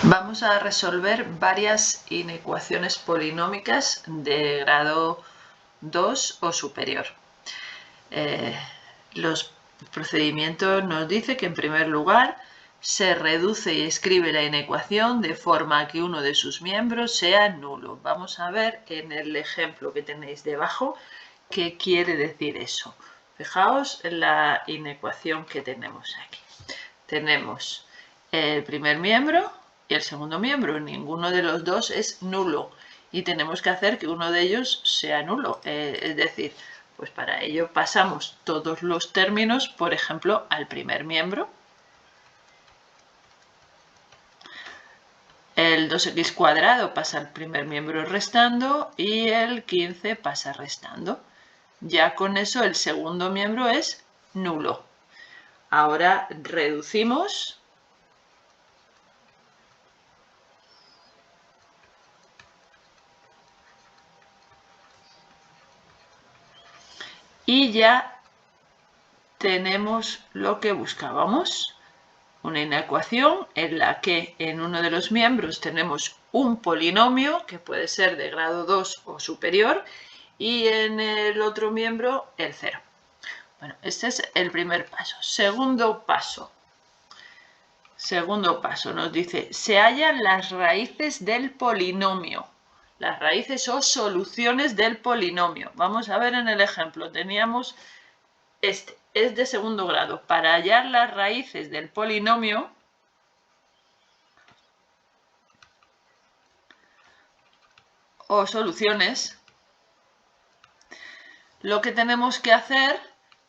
Vamos a resolver varias inecuaciones polinómicas de grado 2 o superior. Los procedimientos nos dicen que en primer lugar se reduce y escribe la inecuación de forma que uno de sus miembros sea nulo. Vamos a ver en el ejemplo que tenéis debajo qué quiere decir eso. Fijaos en la inecuación que tenemos aquí. Tenemos el primer miembro y el segundo miembro. Ninguno de los dos es nulo y tenemos que hacer que uno de ellos sea nulo. Es decir, pues para ello pasamos todos los términos, por ejemplo, al primer miembro. El 2x cuadrado pasa al primer miembro restando y el 15 pasa restando. Ya con eso el segundo miembro es nulo. Ahora reducimos. Y ya tenemos lo que buscábamos, una inecuación en la que en uno de los miembros tenemos un polinomio que puede ser de grado 2 o superior y en el otro miembro el 0. Bueno, este es el primer paso. Segundo paso nos dice, se hallan las raíces del polinomio. Las raíces o soluciones del polinomio. Vamos a ver en el ejemplo, teníamos este es de segundo grado. Para hallar las raíces del polinomio, o soluciones, lo que tenemos que hacer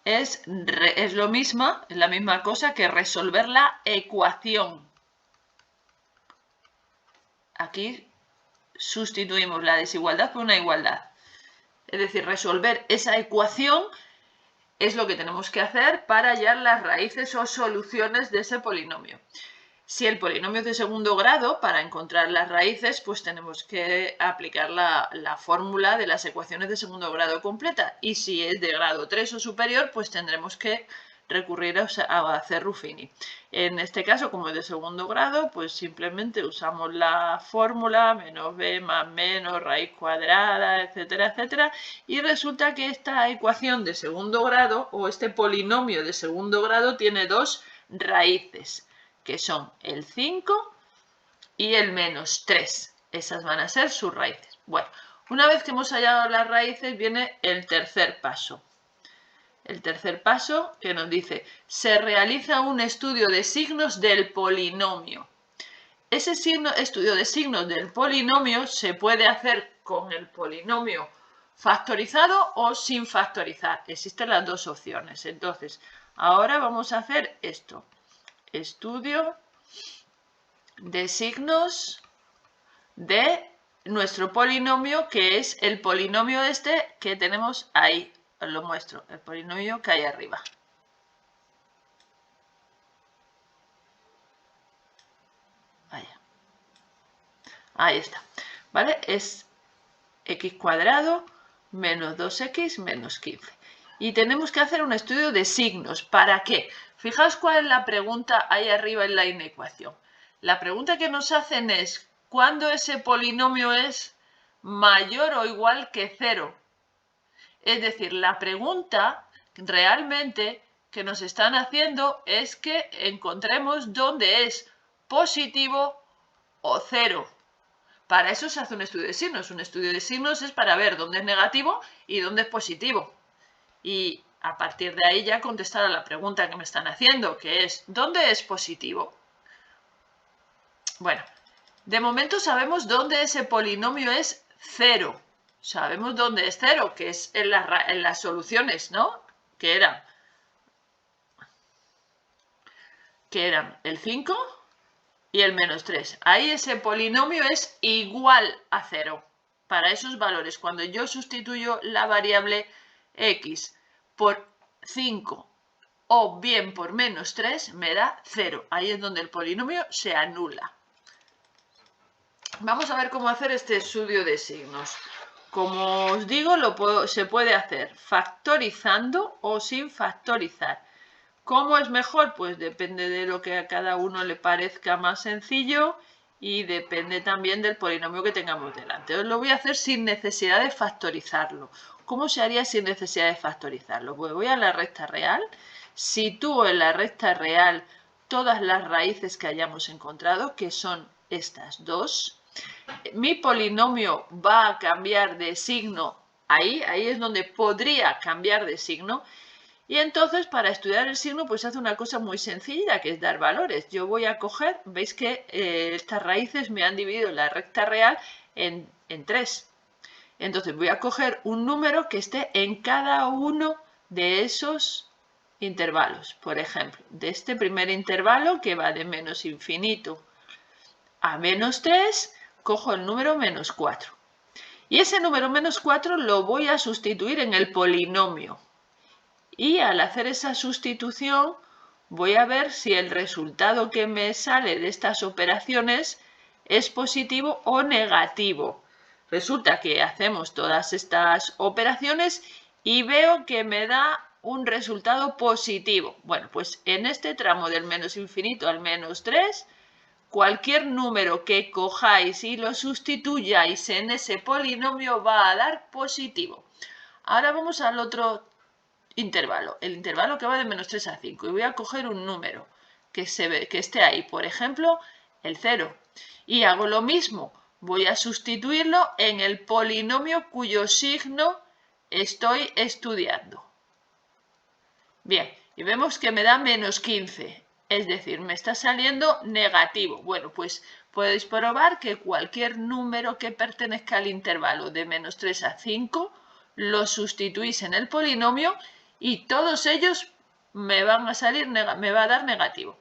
es la misma cosa que resolver la ecuación. Aquí sustituimos la desigualdad por una igualdad. Es decir, resolver esa ecuación es lo que tenemos que hacer para hallar las raíces o soluciones de ese polinomio. Si el polinomio es de segundo grado, para encontrar las raíces, pues tenemos que aplicar la fórmula de las ecuaciones de segundo grado completa. Y si es de grado 3 o superior, pues tendremos que recurrir a hacer Ruffini. En este caso, como es de segundo grado, pues simplemente usamos la fórmula menos b más menos raíz cuadrada, etcétera, etcétera. Y resulta que esta ecuación de segundo grado o este polinomio de segundo grado tiene dos raíces, que son el 5 y el menos 3. Esas van a ser sus raíces. Bueno, una vez que hemos hallado las raíces, viene el tercer paso. El tercer paso que nos dice, se realiza un estudio de signos del polinomio. Ese estudio de signos del polinomio se puede hacer con el polinomio factorizado o sin factorizar. Existen las dos opciones. Entonces, ahora vamos a hacer esto. Estudio de signos de nuestro polinomio, que es el polinomio este que tenemos ahí. Os lo muestro, el polinomio que hay arriba. Vaya. Ahí está. ¿Vale? Es x cuadrado menos 2x menos 15. Y tenemos que hacer un estudio de signos. ¿Para qué? Fijaos cuál es la pregunta ahí arriba en la inecuación. La pregunta que nos hacen es, ¿cuándo ese polinomio es mayor o igual que 0? Es decir, la pregunta realmente que nos están haciendo es que encontremos dónde es positivo o 0. Para eso se hace un estudio de signos. Un estudio de signos es para ver dónde es negativo y dónde es positivo. Y a partir de ahí ya contestar a la pregunta que me están haciendo, que es, ¿dónde es positivo? Bueno, de momento sabemos dónde ese polinomio es 0. Sabemos dónde es 0, que es en las soluciones, ¿no? Que eran el 5 y el menos 3. Ahí ese polinomio es igual a 0. Para esos valores, cuando yo sustituyo la variable x por 5 o bien por menos 3, me da 0. Ahí es donde el polinomio se anula. Vamos a ver cómo hacer este estudio de signos. Como os digo, se puede hacer factorizando o sin factorizar. ¿Cómo es mejor? Pues depende de lo que a cada uno le parezca más sencillo y depende también del polinomio que tengamos delante. Os lo voy a hacer sin necesidad de factorizarlo. ¿Cómo se haría sin necesidad de factorizarlo? Pues voy a la recta real, sitúo en la recta real todas las raíces que hayamos encontrado, que son estas dos. Mi polinomio va a cambiar de signo ahí es donde podría cambiar de signo. Y entonces para estudiar el signo pues hace una cosa muy sencilla, que es dar valores. Yo voy a coger, veis que estas raíces me han dividido la recta real en 3. Entonces voy a coger un número que esté en cada uno de esos intervalos. Por ejemplo, de este primer intervalo que va de menos infinito a menos 3, cojo el número menos 4. Y ese número menos 4 lo voy a sustituir en el polinomio. Y al hacer esa sustitución voy a ver si el resultado que me sale de estas operaciones es positivo o negativo. Resulta que hacemos todas estas operaciones y veo que me da un resultado positivo. Bueno, pues en este tramo del menos infinito al menos 3, cualquier número que cojáis y lo sustituyáis en ese polinomio va a dar positivo. Ahora vamos al otro intervalo, el intervalo que va de menos 3 a 5, y voy a coger un número que esté ahí, por ejemplo, el 0, y hago lo mismo, voy a sustituirlo en el polinomio cuyo signo estoy estudiando. Bien, y vemos que me da menos 15, es decir, me está saliendo negativo. Bueno, pues podéis probar que cualquier número que pertenezca al intervalo de menos 3 a 5 lo sustituís en el polinomio y todos ellos me van a salir, me va a dar negativo.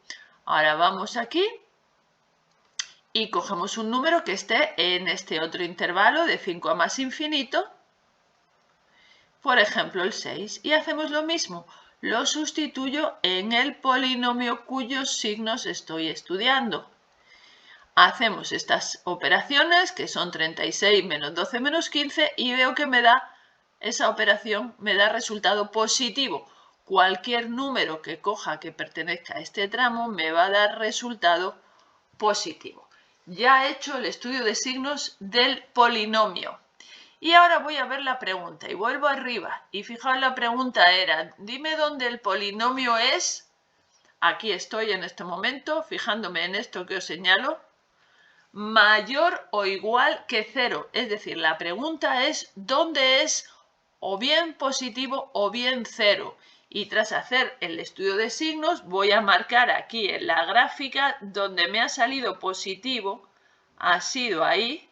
Ahora vamos aquí y cogemos un número que esté en este otro intervalo de 5 a más infinito, por ejemplo el 6, y hacemos lo mismo, lo sustituyo en el polinomio cuyos signos estoy estudiando. Hacemos estas operaciones que son 36 menos 12 menos 15 y veo que me da esa operación, me da resultado positivo. Cualquier número que coja que pertenezca a este tramo me va a dar resultado positivo. Ya he hecho el estudio de signos del polinomio. Y ahora voy a ver la pregunta y vuelvo arriba. Y fijaos, la pregunta era, dime dónde el polinomio es. Aquí estoy en este momento, fijándome en esto que os señalo. Mayor o igual que 0. Es decir, la pregunta es dónde es o bien positivo o bien 0. Y tras hacer el estudio de signos voy a marcar aquí en la gráfica donde me ha salido positivo, ha sido ahí.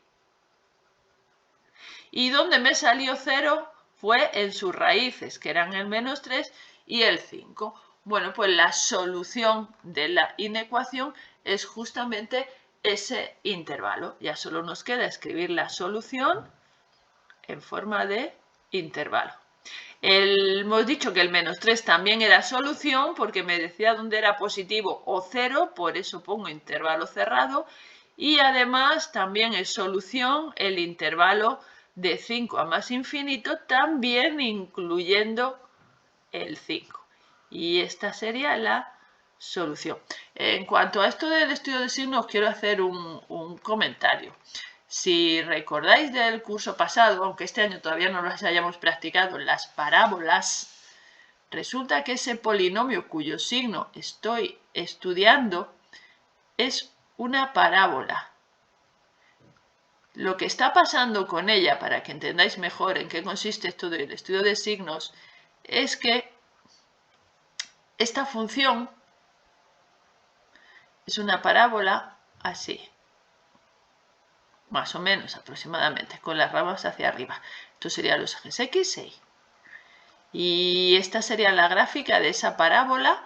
Y donde me salió 0 fue en sus raíces, que eran el menos 3 y el 5. Bueno, pues la solución de la inecuación es justamente ese intervalo. Ya solo nos queda escribir la solución en forma de intervalo. Hemos dicho que el menos 3 también era solución porque me decía dónde era positivo o 0, por eso pongo intervalo cerrado. Y además también es solución el intervalo de 5 a más infinito, también incluyendo el 5. Y esta sería la solución. En cuanto a esto del estudio de signos, quiero hacer un comentario. Si recordáis del curso pasado, aunque este año todavía no las hayamos practicado, las parábolas, resulta que ese polinomio cuyo signo estoy estudiando es una parábola. Lo que está pasando con ella, para que entendáis mejor en qué consiste esto del estudio de signos, es que esta función es una parábola así, más o menos aproximadamente, con las ramas hacia arriba. Esto serían los ejes X e Y. Y esta sería la gráfica de esa parábola.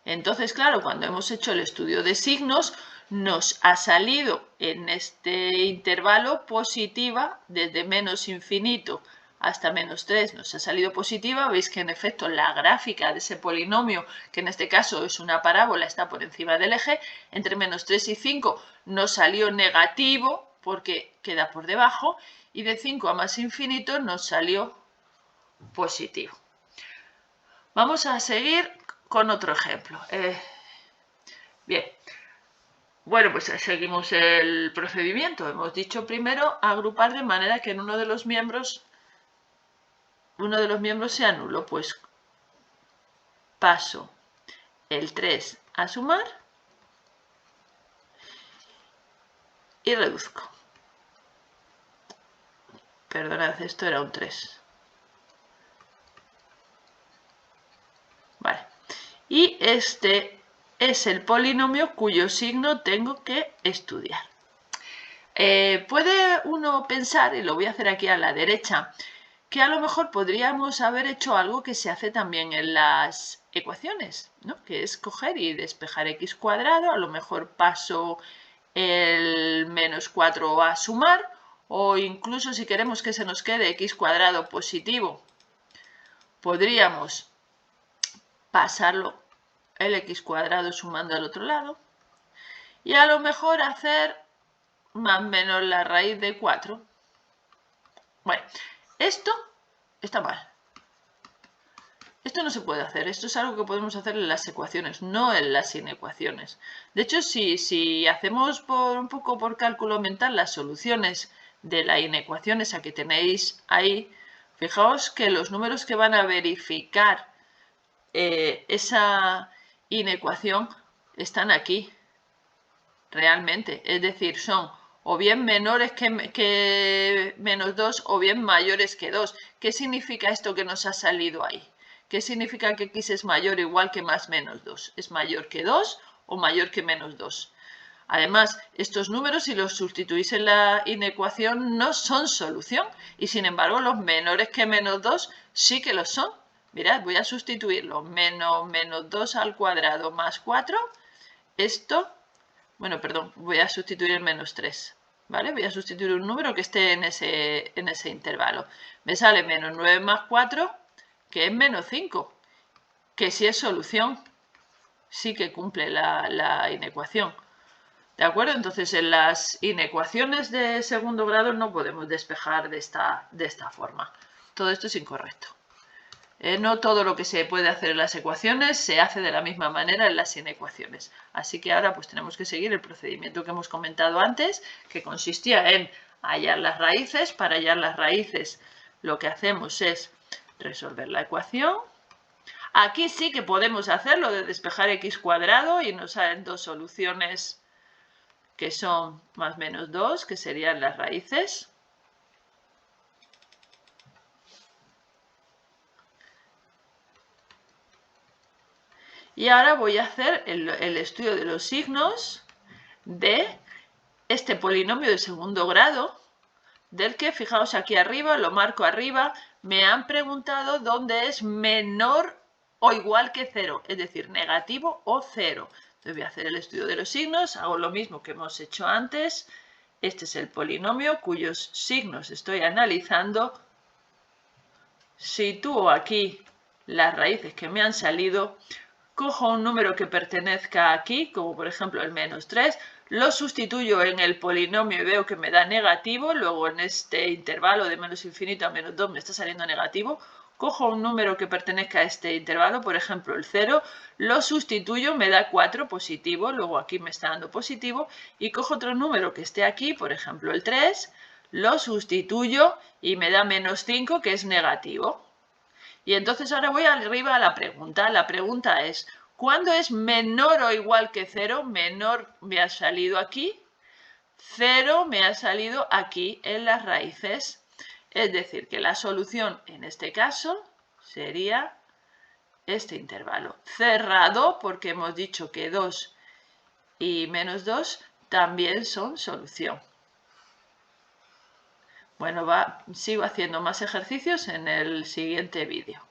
Entonces, claro, cuando hemos hecho el estudio de signos, nos ha salido en este intervalo positiva, desde menos infinito hasta menos 3 nos ha salido positiva. Veis que en efecto la gráfica de ese polinomio, que en este caso es una parábola, está por encima del eje. Entre menos 3 y 5 nos salió negativo porque queda por debajo, y de 5 a más infinito nos salió positivo. Vamos a seguir con otro ejemplo. Bien, Bueno, pues seguimos el procedimiento. Hemos dicho primero agrupar de manera que en uno de los miembros sea nulo. Pues paso el 3 a sumar y reduzco. Perdonad, esto era un 3. Vale. Y este es el polinomio cuyo signo tengo que estudiar. Puede uno pensar, y lo voy a hacer aquí a la derecha, que a lo mejor podríamos haber hecho algo que se hace también en las ecuaciones, ¿no? Que es coger y despejar x cuadrado, a lo mejor paso el menos 4 a sumar, o incluso si queremos que se nos quede x cuadrado positivo, podríamos pasarlo el x cuadrado sumando al otro lado, y a lo mejor hacer más menos la raíz de 4. Bueno, esto está mal. Esto no se puede hacer, esto es algo que podemos hacer en las ecuaciones, no en las inecuaciones. De hecho, si hacemos un poco por cálculo mental las soluciones de la inecuación esa que tenéis ahí, fijaos que los números que van a verificar esa inecuación están aquí, realmente. Es decir, son o bien menores que menos 2 o bien mayores que 2. ¿Qué significa esto que nos ha salido ahí? ¿Qué significa que x es mayor o igual que más menos 2? ¿Es mayor que 2 o mayor que menos 2? Además, estos números, si los sustituís en la inecuación, no son solución. Y sin embargo, los menores que menos 2 sí que lo son. Mirad, voy a sustituirlo. Menos 2 al cuadrado más 4. Esto, bueno, perdón, voy a sustituir el menos 3. ¿Vale? Voy a sustituir un número que esté en ese intervalo. Me sale menos 9 más 4, que es menos 5. Que sí es solución. Sí que cumple la inecuación. ¿De acuerdo? Entonces, en las inecuaciones de segundo grado no podemos despejar de esta forma. Todo esto es incorrecto. No todo lo que se puede hacer en las ecuaciones se hace de la misma manera en las inecuaciones. Así que ahora pues tenemos que seguir el procedimiento que hemos comentado antes, que consistía en hallar las raíces. Para hallar las raíces lo que hacemos es resolver la ecuación. Aquí sí que podemos hacerlo de despejar x cuadrado y nos salen dos soluciones que son más menos 2, que serían las raíces. Y ahora voy a hacer el estudio de los signos de este polinomio de segundo grado, del que, fijaos aquí arriba, lo marco arriba, me han preguntado dónde es menor o igual que 0, es decir, negativo o 0. Entonces voy a hacer el estudio de los signos, hago lo mismo que hemos hecho antes. Este es el polinomio cuyos signos estoy analizando. Sitúo aquí las raíces que me han salido. Cojo un número que pertenezca aquí, como por ejemplo el menos 3, lo sustituyo en el polinomio y veo que me da negativo, luego en este intervalo de menos infinito a menos 2 me está saliendo negativo. Cojo un número que pertenezca a este intervalo, por ejemplo el 0, lo sustituyo, me da 4 positivo, luego aquí me está dando positivo, y cojo otro número que esté aquí, por ejemplo el 3, lo sustituyo y me da menos 5, que es negativo. Y entonces ahora voy arriba a la pregunta. La pregunta es, ¿cuándo es menor o igual que 0? Menor me ha salido aquí, 0 me ha salido aquí en las raíces. Es decir, que la solución en este caso sería este intervalo. Cerrado, porque hemos dicho que 2 y menos 2 también son solución. Bueno, sigo haciendo más ejercicios en el siguiente vídeo.